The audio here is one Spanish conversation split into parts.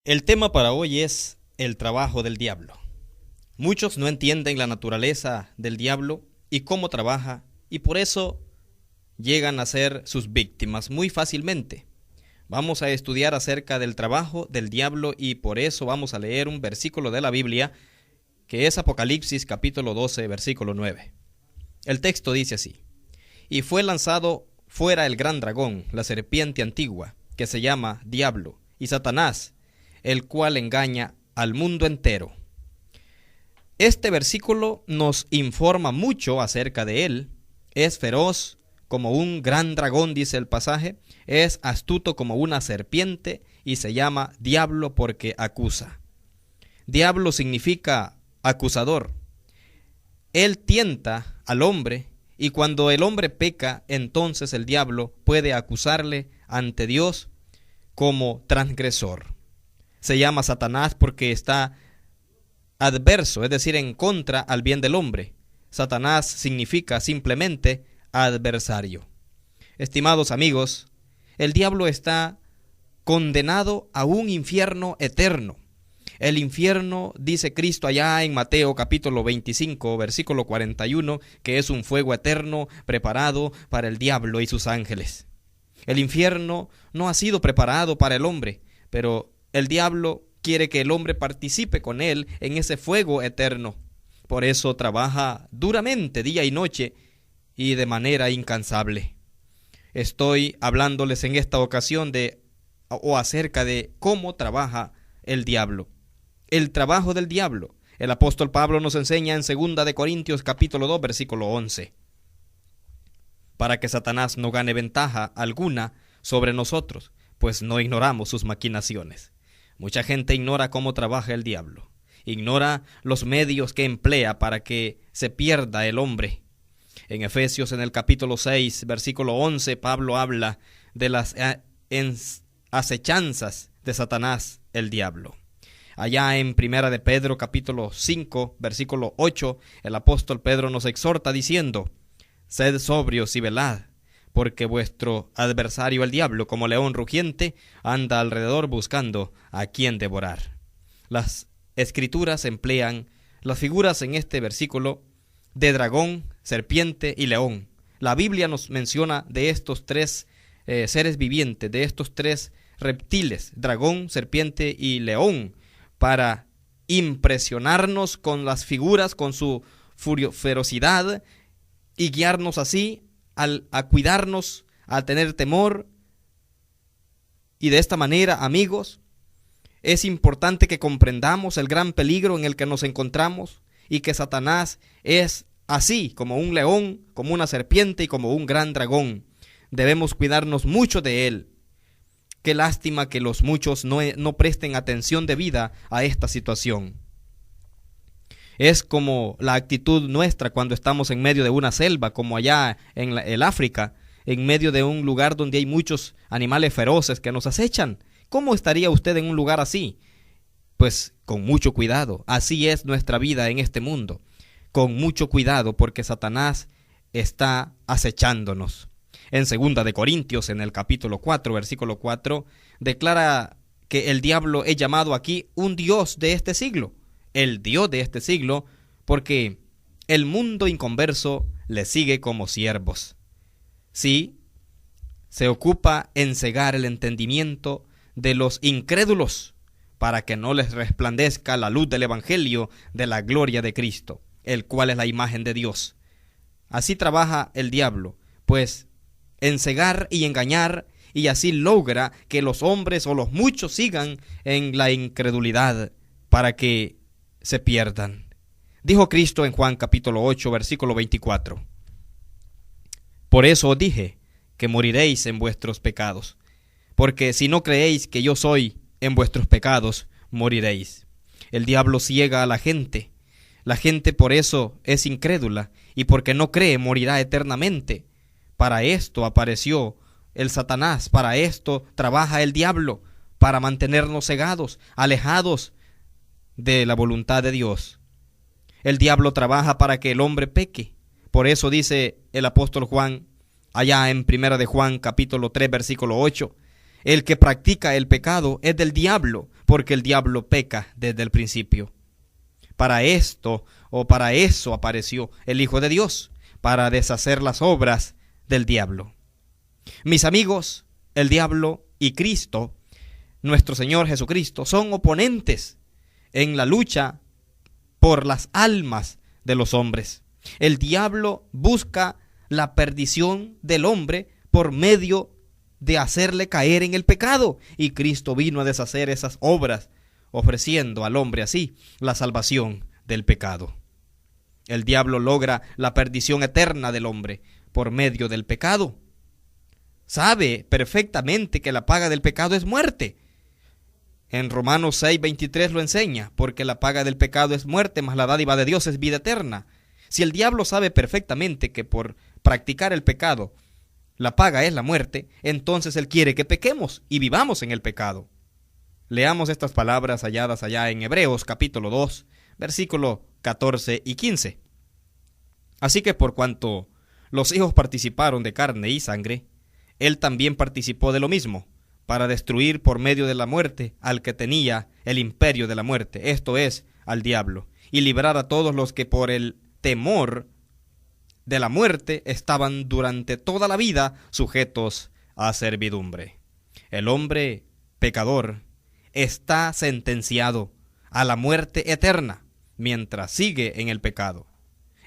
El tema para hoy es el trabajo del diablo. Muchos no entienden la naturaleza del diablo y cómo trabaja, y por eso llegan a ser sus víctimas muy fácilmente. Vamos a estudiar acerca del trabajo del diablo y por eso vamos a leer un versículo de la Biblia que es Apocalipsis capítulo 12, versículo 9. El texto dice así: Y fue lanzado fuera el gran dragón, la serpiente antigua, que se llama Diablo y Satanás, el cual engaña al mundo entero. Este versículo nos informa mucho acerca de él. Es feroz como un gran dragón, dice el pasaje, es astuto como una serpiente y se llama Diablo porque acusa. Diablo significa acusador. Él tienta al hombre y cuando el hombre peca, entonces el diablo puede acusarle ante Dios como transgresor. Se llama Satanás porque está adverso, es decir, en contra al bien del hombre. Satanás significa simplemente adversario. Estimados amigos, el diablo está condenado a un infierno eterno. El infierno, dice Cristo allá en Mateo capítulo 25, versículo 41, que es un fuego eterno preparado para el diablo y sus ángeles. El infierno no ha sido preparado para el hombre, pero el diablo quiere que el hombre participe con él en ese fuego eterno. Por eso trabaja duramente día y noche y de manera incansable. Estoy hablándoles en esta ocasión acerca de cómo trabaja el diablo. El trabajo del diablo. El apóstol Pablo nos enseña en 2 de Corintios capítulo 2, versículo 11. Para que Satanás no gane ventaja alguna sobre nosotros, pues no ignoramos sus maquinaciones. Mucha gente ignora cómo trabaja el diablo. Ignora los medios que emplea para que se pierda el hombre. En Efesios, en el capítulo 6, versículo 11, Pablo habla de las acechanzas de Satanás, el diablo. Allá en 1 de Pedro, capítulo 5, versículo 8, el apóstol Pedro nos exhorta diciendo: Sed sobrios y velad, porque vuestro adversario el diablo, como león rugiente, anda alrededor buscando a quien devorar. Las escrituras emplean las figuras en este versículo de dragón, serpiente y león. La Biblia nos menciona de estos tres seres vivientes, de estos tres reptiles, dragón, serpiente y león, para impresionarnos con las figuras, con su ferocidad y guiarnos así a cuidarnos, a tener temor. Y de esta manera, amigos, es importante que comprendamos el gran peligro en el que nos encontramos y que Satanás es así, como un león, como una serpiente y como un gran dragón. Debemos cuidarnos mucho de él. Qué lástima que los muchos no presten atención debida a esta situación. Es como la actitud nuestra cuando estamos en medio de una selva, como allá en el África, en medio de un lugar donde hay muchos animales feroces que nos acechan. ¿Cómo estaría usted en un lugar así? Pues con mucho cuidado. Así es nuestra vida en este mundo. Con mucho cuidado porque Satanás está acechándonos. En 2 de Corintios, en el capítulo 4, versículo 4, declara que el diablo es llamado aquí un dios de este siglo. El Dios de este siglo, porque el mundo inconverso le sigue como siervos. Sí, se ocupa en cegar el entendimiento de los incrédulos para que no les resplandezca la luz del evangelio de la gloria de Cristo, el cual es la imagen de Dios. Así trabaja el diablo, pues en cegar y engañar, y así logra que los hombres o los muchos sigan en la incredulidad para que se pierdan. Dijo Cristo en Juan capítulo 8, versículo 24: Por eso os dije que moriréis en vuestros pecados, porque si no creéis que yo soy, en vuestros pecados moriréis. El diablo ciega a la gente. La gente por eso es incrédula, y porque no cree morirá eternamente. Para esto apareció el Satanás, para esto trabaja el diablo, para mantenernos cegados, alejados de la voluntad de Dios. El diablo trabaja para que el hombre peque. Por eso dice el apóstol Juan, allá en 1 de Juan capítulo 3, versículo 8, El que practica el pecado es del diablo, porque el diablo peca desde el principio. Para esto o para eso apareció el Hijo de Dios, para deshacer las obras del diablo. Mis amigos, el diablo y Cristo, nuestro Señor Jesucristo, son oponentes en la lucha por las almas de los hombres. El diablo busca la perdición del hombre por medio de hacerle caer en el pecado, y Cristo vino a deshacer esas obras, ofreciendo al hombre así la salvación del pecado. El diablo logra la perdición eterna del hombre por medio del pecado. Sabe perfectamente que la paga del pecado es muerte. En Romanos 6:23 lo enseña, porque la paga del pecado es muerte, mas la dádiva de Dios es vida eterna. Si el diablo sabe perfectamente que por practicar el pecado la paga es la muerte, entonces él quiere que pequemos y vivamos en el pecado. Leamos estas palabras halladas allá en Hebreos capítulo 2, versículos 14 y 15. Así que por cuanto los hijos participaron de carne y sangre, él también participó de lo mismo, para destruir por medio de la muerte al que tenía el imperio de la muerte, esto es, al diablo, y librar a todos los que por el temor de la muerte estaban durante toda la vida sujetos a servidumbre. El hombre pecador está sentenciado a la muerte eterna mientras sigue en el pecado.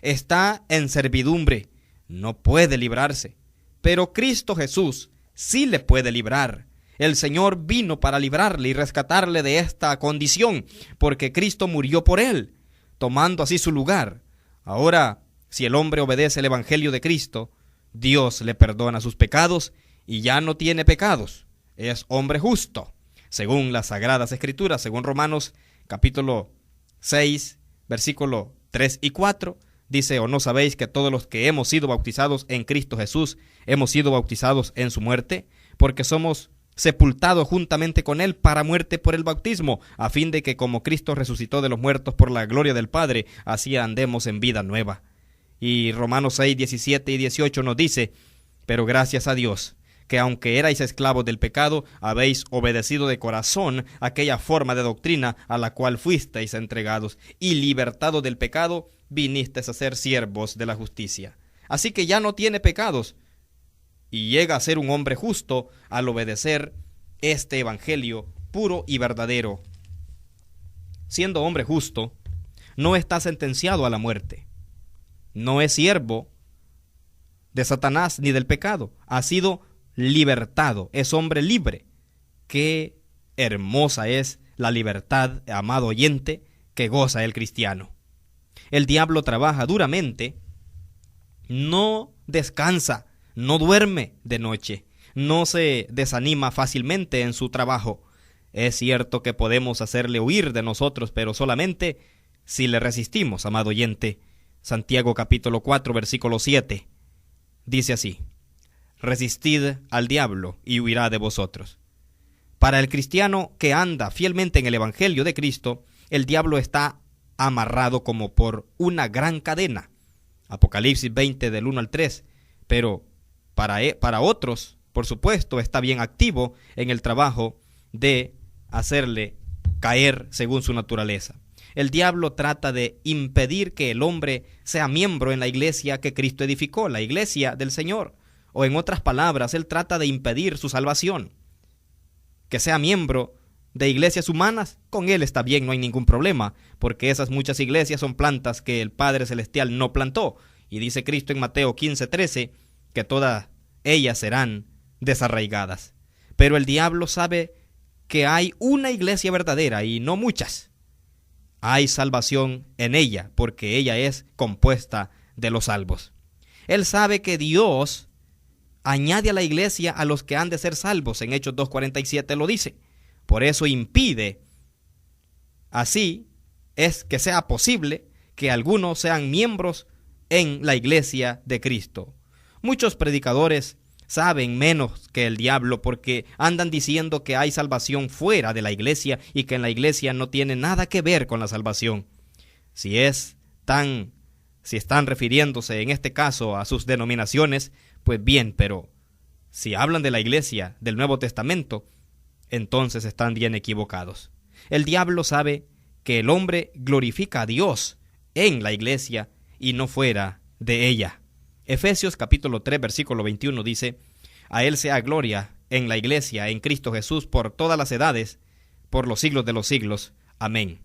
Está en servidumbre, no puede librarse, pero Cristo Jesús sí le puede librar. El Señor vino para librarle y rescatarle de esta condición, porque Cristo murió por él, tomando así su lugar. Ahora, si el hombre obedece el Evangelio de Cristo, Dios le perdona sus pecados y ya no tiene pecados. Es hombre justo, según las Sagradas Escrituras, según Romanos capítulo 6, versículo 3 y 4, dice: ¿O no sabéis que todos los que hemos sido bautizados en Cristo Jesús, hemos sido bautizados en su muerte? Porque somos sepultados juntamente con él para muerte por el bautismo, a fin de que como Cristo resucitó de los muertos por la gloria del Padre, así andemos en vida nueva. Y Romanos 6, 17 y 18 nos dice: pero gracias a Dios, que aunque erais esclavos del pecado, habéis obedecido de corazón aquella forma de doctrina a la cual fuisteis entregados, y libertados del pecado, vinisteis a ser siervos de la justicia. Así que ya no tiene pecados, y llega a ser un hombre justo al obedecer este evangelio puro y verdadero. Siendo hombre justo, no está sentenciado a la muerte. No es siervo de Satanás ni del pecado. Ha sido libertado. Es hombre libre. Qué hermosa es la libertad, amado oyente, que goza el cristiano. El diablo trabaja duramente, no descansa, no duerme de noche, no se desanima fácilmente en su trabajo. Es cierto que podemos hacerle huir de nosotros, pero solamente si le resistimos, amado oyente. Santiago capítulo 4, versículo 7, dice así: resistid al diablo y huirá de vosotros. Para el cristiano que anda fielmente en el Evangelio de Cristo, el diablo está amarrado como por una gran cadena. Apocalipsis 20 del 1 al 3, pero para otros, por supuesto, está bien activo en el trabajo de hacerle caer según su naturaleza. El diablo trata de impedir que el hombre sea miembro en la iglesia que Cristo edificó, la iglesia del Señor. O en otras palabras, él trata de impedir su salvación. Que sea miembro de iglesias humanas, con él está bien, no hay ningún problema, porque esas muchas iglesias son plantas que el Padre Celestial no plantó. Y dice Cristo en Mateo 15:13 que todas ellas serán desarraigadas. Pero el diablo sabe que hay una iglesia verdadera y no muchas. Hay salvación en ella, porque ella es compuesta de los salvos. Él sabe que Dios añade a la iglesia a los que han de ser salvos. En Hechos 2:47 lo dice. Por eso impide, así es que sea posible que algunos sean miembros en la iglesia de Cristo. Muchos predicadores saben menos que el diablo porque andan diciendo que hay salvación fuera de la iglesia y que en la iglesia no tiene nada que ver con la salvación. Si están refiriéndose en este caso a sus denominaciones, pues bien, pero si hablan de la iglesia del Nuevo Testamento, entonces están bien equivocados. El diablo sabe que el hombre glorifica a Dios en la iglesia y no fuera de ella. Efesios capítulo 3, versículo 21 dice: a Él sea gloria en la iglesia, en Cristo Jesús, por todas las edades, por los siglos de los siglos. Amén.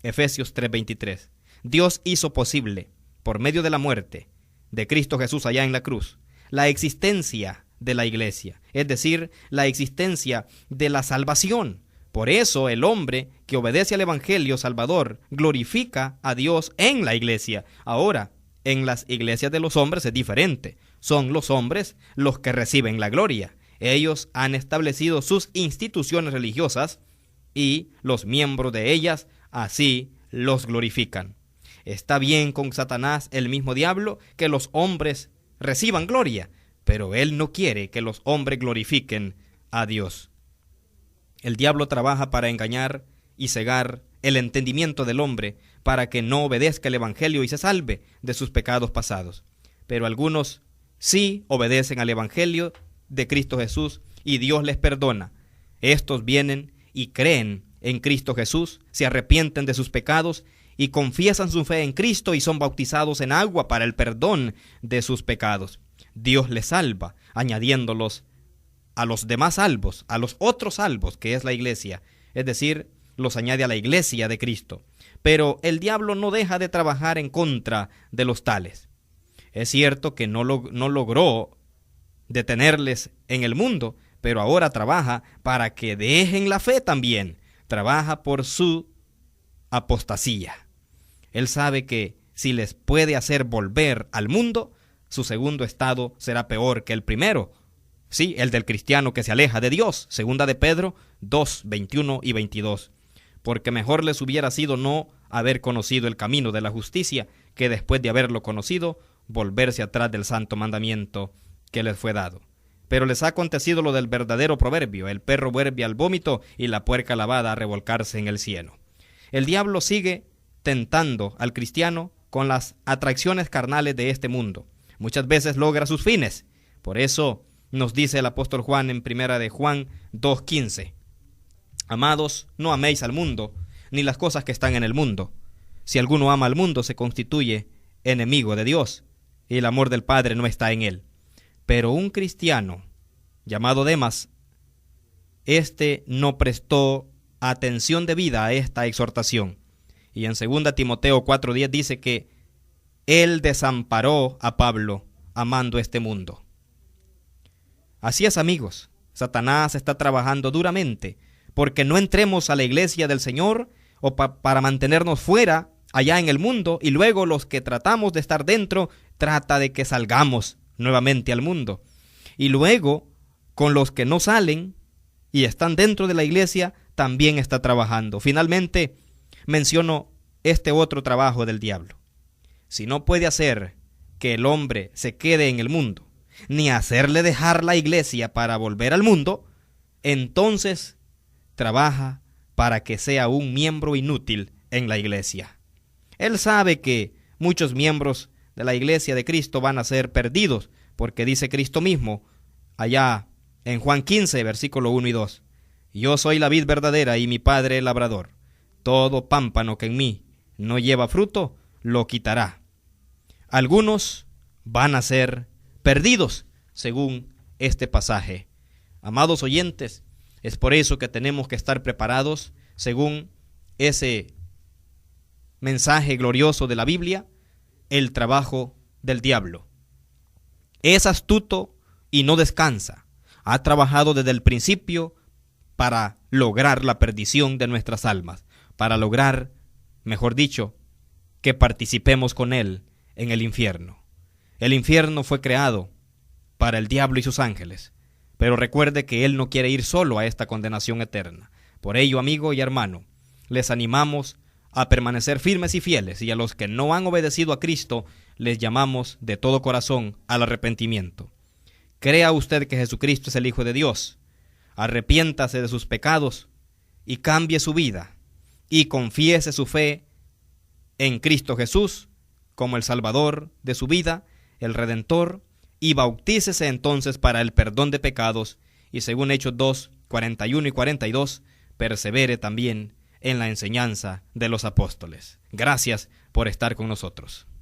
Efesios 3:23. Dios hizo posible, por medio de la muerte de Cristo Jesús allá en la cruz, la existencia de la iglesia, es decir, la existencia de la salvación. Por eso el hombre que obedece al Evangelio Salvador glorifica a Dios en la iglesia. Ahora, en las iglesias de los hombres es diferente. Son los hombres los que reciben la gloria. Ellos han establecido sus instituciones religiosas y los miembros de ellas así los glorifican. Está bien con Satanás, el mismo diablo, que los hombres reciban gloria, pero él no quiere que los hombres glorifiquen a Dios. El diablo trabaja para engañar y cegar el entendimiento del hombre para que no obedezca el Evangelio y se salve de sus pecados pasados. Pero algunos sí obedecen al Evangelio de Cristo Jesús y Dios les perdona. Estos vienen y creen en Cristo Jesús, se arrepienten de sus pecados y confiesan su fe en Cristo y son bautizados en agua para el perdón de sus pecados. Dios les salva, añadiéndolos a los demás salvos, a los otros salvos, que es la iglesia, es decir, los añade a la iglesia de Cristo. Pero el diablo no deja de trabajar en contra de los tales. Es cierto que no logró detenerles en el mundo, pero ahora trabaja para que dejen la fe también. Trabaja por su apostasía. Él sabe que si les puede hacer volver al mundo, su segundo estado será peor que el primero. Sí, el del cristiano que se aleja de Dios. Segunda de Pedro 2, 21 y 22. Porque mejor les hubiera sido no haber conocido el camino de la justicia, que después de haberlo conocido, volverse atrás del santo mandamiento que les fue dado. Pero les ha acontecido lo del verdadero proverbio: el perro vuelve al vómito y la puerca lavada a revolcarse en el cieno. El diablo sigue tentando al cristiano con las atracciones carnales de este mundo. Muchas veces logra sus fines. Por eso nos dice el apóstol Juan en primera de Juan 2:15: amados, no améis al mundo, ni las cosas que están en el mundo. Si alguno ama al mundo, se constituye enemigo de Dios, y el amor del Padre no está en él. Pero un cristiano llamado Demas, no prestó atención debida a esta exhortación. Y en 2 Timoteo 4:10 dice que él desamparó a Pablo amando este mundo. Así es, amigos, Satanás está trabajando duramente porque no entremos a la iglesia del Señor o para mantenernos fuera allá en el mundo, y luego los que tratamos de estar dentro trata de que salgamos nuevamente al mundo. Y luego con los que no salen y están dentro de la iglesia también está trabajando. Finalmente menciono este otro trabajo del diablo. Si no puede hacer que el hombre se quede en el mundo, ni hacerle dejar la iglesia para volver al mundo, entonces trabaja para que sea un miembro inútil en la iglesia. Él sabe que muchos miembros de la iglesia de Cristo van a ser perdidos, porque dice Cristo mismo allá en Juan 15, versículo 1 y 2: yo soy la vid verdadera y mi Padre el labrador. Todo pámpano que en mí no lleva fruto, lo quitará. Algunos van a ser perdidos, según este pasaje. Amados oyentes, es por eso que tenemos que estar preparados, según ese mensaje glorioso de la Biblia, el trabajo del diablo. Es astuto y no descansa. Ha trabajado desde el principio para lograr la perdición de nuestras almas, para lograr, mejor dicho, que participemos con él en el infierno. El infierno fue creado para el diablo y sus ángeles, pero recuerde que él no quiere ir solo a esta condenación eterna. Por ello, amigo y hermano, les animamos a permanecer firmes y fieles, y a los que no han obedecido a Cristo, les llamamos de todo corazón al arrepentimiento. Crea usted que Jesucristo es el Hijo de Dios, arrepiéntase de sus pecados y cambie su vida, y confiese su fe en Cristo Jesús como el Salvador de su vida, el Redentor, y bautícese entonces para el perdón de pecados, y según Hechos 2, 41 y 42, persevere también en la enseñanza de los apóstoles. Gracias por estar con nosotros.